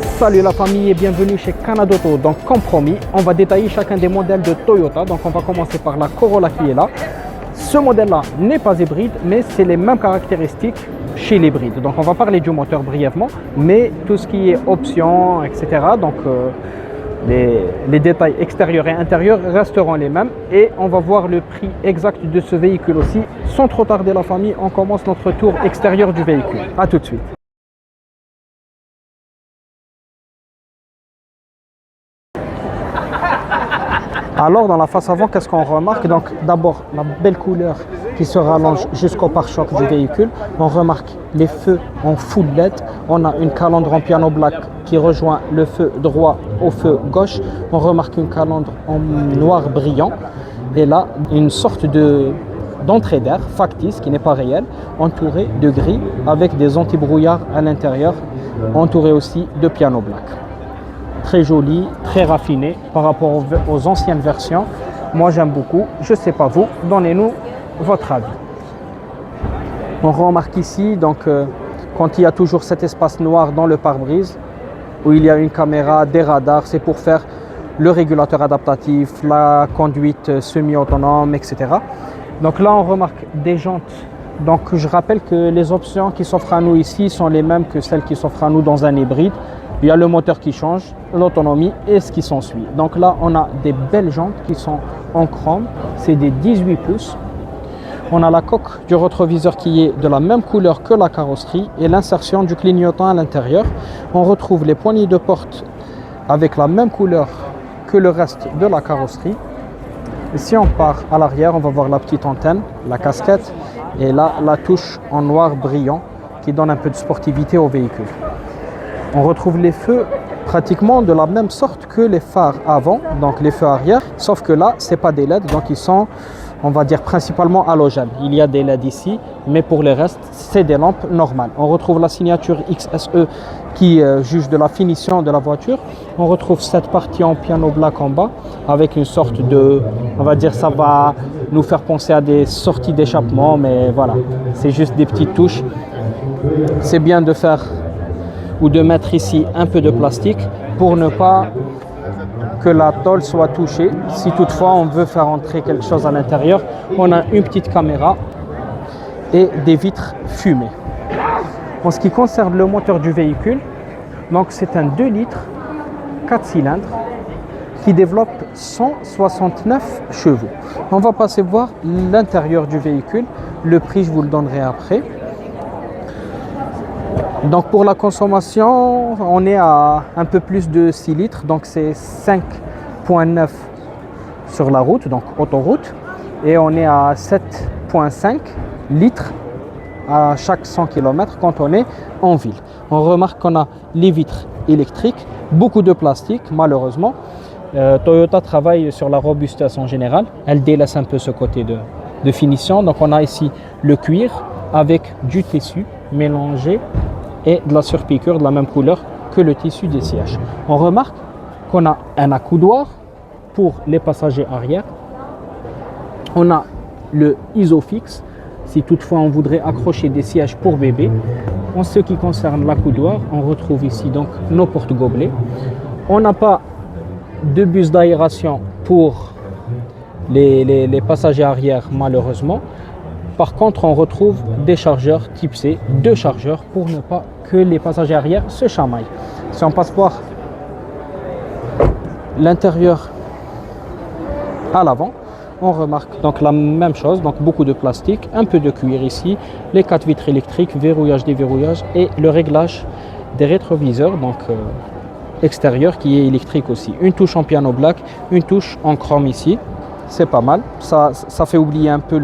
Salut la famille et bienvenue chez Canada Auto. Donc comme promis, on va détailler chacun des modèles de Toyota. Donc on va commencer par la Corolla qui est là. Ce modèle-là n'est pas hybride, mais c'est les mêmes caractéristiques chez l'hybride. Donc on va parler du moteur brièvement, mais tout ce qui est options, etc. Donc les détails extérieurs et intérieurs resteront les mêmes. Et on va voir le prix exact de ce véhicule aussi. Sans trop tarder la famille, on commence notre tour extérieur du véhicule. A tout de suite. Alors dans la face avant, qu'est-ce qu'on remarque? Donc d'abord la belle couleur qui se rallonge jusqu'au pare-choc du véhicule. On remarque les feux en full LED. On a une calandre en piano black qui rejoint le feu droit au feu gauche. On remarque une calandre en noir brillant. Et là, une sorte d'entrée d'air factice qui n'est pas réelle, entourée de gris avec des anti-brouillards à l'intérieur, entourée aussi de piano black. Très joli, très raffiné par rapport aux anciennes versions. Moi j'aime beaucoup, je ne sais pas vous, donnez-nous votre avis. On remarque ici donc quand il y a toujours cet espace noir dans le pare-brise où il y a une caméra, des radars, c'est pour faire le régulateur adaptatif, la conduite semi-autonome, etc. Donc là on remarque des jantes. Donc je rappelle que les options qui s'offrent à nous ici sont les mêmes que celles qui s'offrent à nous dans un hybride. Il y a le moteur qui change, l'autonomie et ce qui s'ensuit. Donc là, on a des belles jantes qui sont en chrome. C'est des 18 pouces. On a la coque du rétroviseur qui est de la même couleur que la carrosserie et l'insertion du clignotant à l'intérieur. On retrouve les poignées de porte avec la même couleur que le reste de la carrosserie. Et si on part à l'arrière, on va voir la petite antenne, la casquette et là, la touche en noir brillant qui donne un peu de sportivité au véhicule. On retrouve les feux pratiquement de la même sorte que les phares avant, donc les feux arrière, sauf que là, ce n'est pas des LED, donc ils sont, on va dire, principalement halogènes. Il y a des LED ici, mais pour le reste, c'est des lampes normales. On retrouve la signature XSE qui juge de la finition de la voiture. On retrouve cette partie en piano black en bas, avec une sorte de, on va dire, ça va nous faire penser à des sorties d'échappement, mais voilà, c'est juste des petites touches. C'est bien de faire ou de mettre ici un peu de plastique pour ne pas que la tôle soit touchée. Si toutefois on veut faire entrer quelque chose à l'intérieur, on a une petite caméra et des vitres fumées. En ce qui concerne le moteur du véhicule, donc c'est un 2 litres 4 cylindres qui développe 169 chevaux. On va passer voir l'intérieur du véhicule. Le prix, je vous le donnerai après. Donc pour la consommation, on est à un peu plus de 6 litres, donc c'est 5,9 sur la route, donc autoroute, et on est à 7,5 litres à chaque 100 km quand on est en ville. On remarque qu'on a les vitres électriques, beaucoup de plastique malheureusement. Toyota travaille sur la robustesse en général, elle délaisse un peu ce côté de finition. Donc on a ici le cuir avec du tissu mélangé et de la surpiqûre de la même couleur que le tissu des sièges. On remarque qu'on a un accoudoir pour les passagers arrière. On a le Isofix, si toutefois on voudrait accrocher des sièges pour bébé. En ce qui concerne l'accoudoir, on retrouve ici donc nos porte-gobelets. On n'a pas de bus d'aération pour les passagers arrière malheureusement. Par contre, on retrouve des chargeurs type C, 2 chargeurs pour ne pas que les passagers arrière se chamaillent. Si on passe voir l'intérieur à l'avant, on remarque donc la même chose, donc beaucoup de plastique, un peu de cuir ici, les 4 vitres électriques, verrouillage, déverrouillage et le réglage des rétroviseurs, donc extérieur qui est électrique aussi. Une touche en piano black, une touche en chrome ici. C'est pas mal, ça fait oublier un peu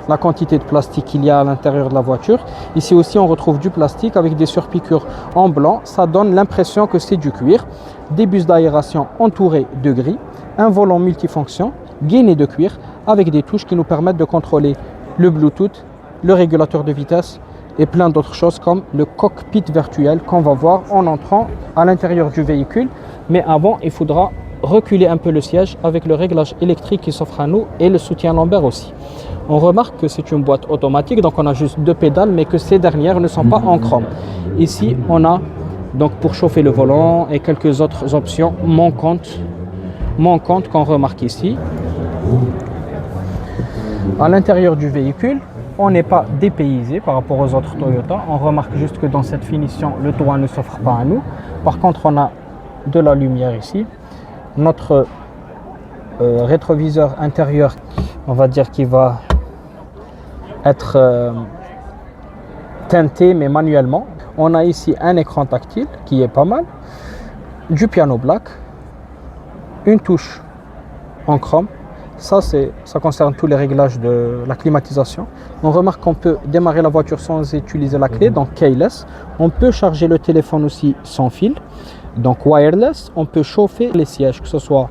la quantité de plastique qu'il y a à l'intérieur de la voiture. Ici aussi on retrouve du plastique avec des surpiqûres en blanc, ça donne l'impression que c'est du cuir. Des bus d'aération entourés de gris, un volant multifonction, gainé de cuir avec des touches qui nous permettent de contrôler le Bluetooth, le régulateur de vitesse et plein d'autres choses comme le cockpit virtuel qu'on va voir en entrant à l'intérieur du véhicule. Mais avant il faudra reculer un peu le siège avec le réglage électrique qui s'offre à nous et le soutien lombaire aussi. On remarque que c'est une boîte automatique, donc on a juste 2 pédales, mais que ces dernières ne sont pas en chrome. Ici, on a donc pour chauffer le volant et quelques autres options manquantes qu'on remarque ici. À l'intérieur du véhicule, on n'est pas dépaysé par rapport aux autres Toyota. On remarque juste que dans cette finition, le toit ne s'offre pas à nous. Par contre, on a de la lumière ici. Notre rétroviseur intérieur, on va dire qu'il va être teinté mais manuellement. On a ici un écran tactile qui est pas mal, du piano black, une touche en chrome. Ça concerne tous les réglages de la climatisation. On remarque qu'on peut démarrer la voiture sans utiliser la clé, donc keyless. On peut charger le téléphone aussi sans fil, donc wireless. On peut chauffer les sièges, que ce soit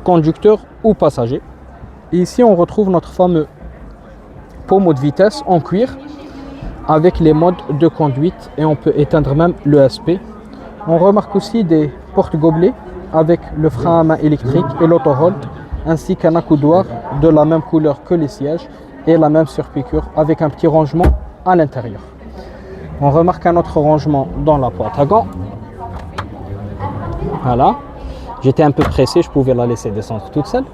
conducteur ou passager. Et ici, on retrouve notre fameux pommeau de vitesse en cuir avec les modes de conduite et on peut éteindre même l'ESP. On remarque aussi des portes-gobelets avec le frein à main électrique et l'auto-hold, ainsi qu'un accoudoir de la même couleur que les sièges et la même surpiqûre avec un petit rangement à l'intérieur. On remarque un autre rangement dans la boîte à gants. Voilà. J'étais un peu pressé, je pouvais la laisser descendre toute seule.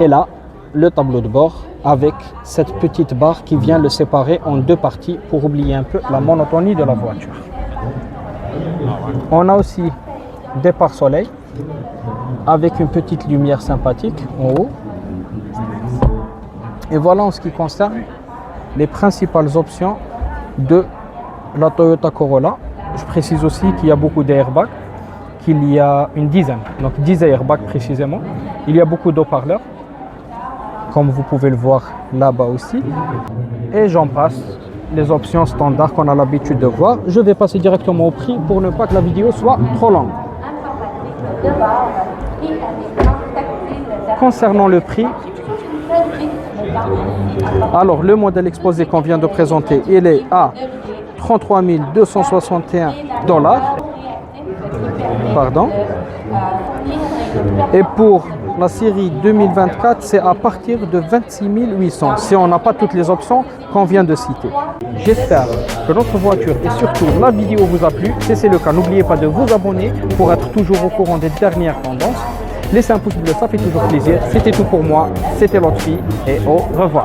Et là, le tableau de bord avec cette petite barre qui vient le séparer en deux parties pour oublier un peu la monotonie de la voiture. On a aussi des pare-soleil avec une petite lumière sympathique en haut. Et voilà en ce qui concerne les principales options de la Toyota Corolla. Je précise aussi qu'il y a beaucoup d'airbags, qu'il y a une dizaine, donc 10 airbags précisément. Il y a beaucoup d'haut-parleurs, comme vous pouvez le voir là-bas aussi. Et j'en passe, les options standards qu'on a l'habitude de voir. Je vais passer directement au prix pour ne pas que la vidéo soit trop longue. Concernant le prix, alors le modèle exposé qu'on vient de présenter, il est à 33 261 $. Pardon. Et pour la série 2024, c'est à partir de 26 800 si on n'a pas toutes les options qu'on vient de citer. J'espère que notre voiture et surtout la vidéo vous a plu. Si c'est le cas, n'oubliez pas de vous abonner pour être toujours au courant des dernières tendances. Laissez un pouce bleu, ça fait toujours plaisir. C'était tout pour moi, c'était Lotfi et au revoir.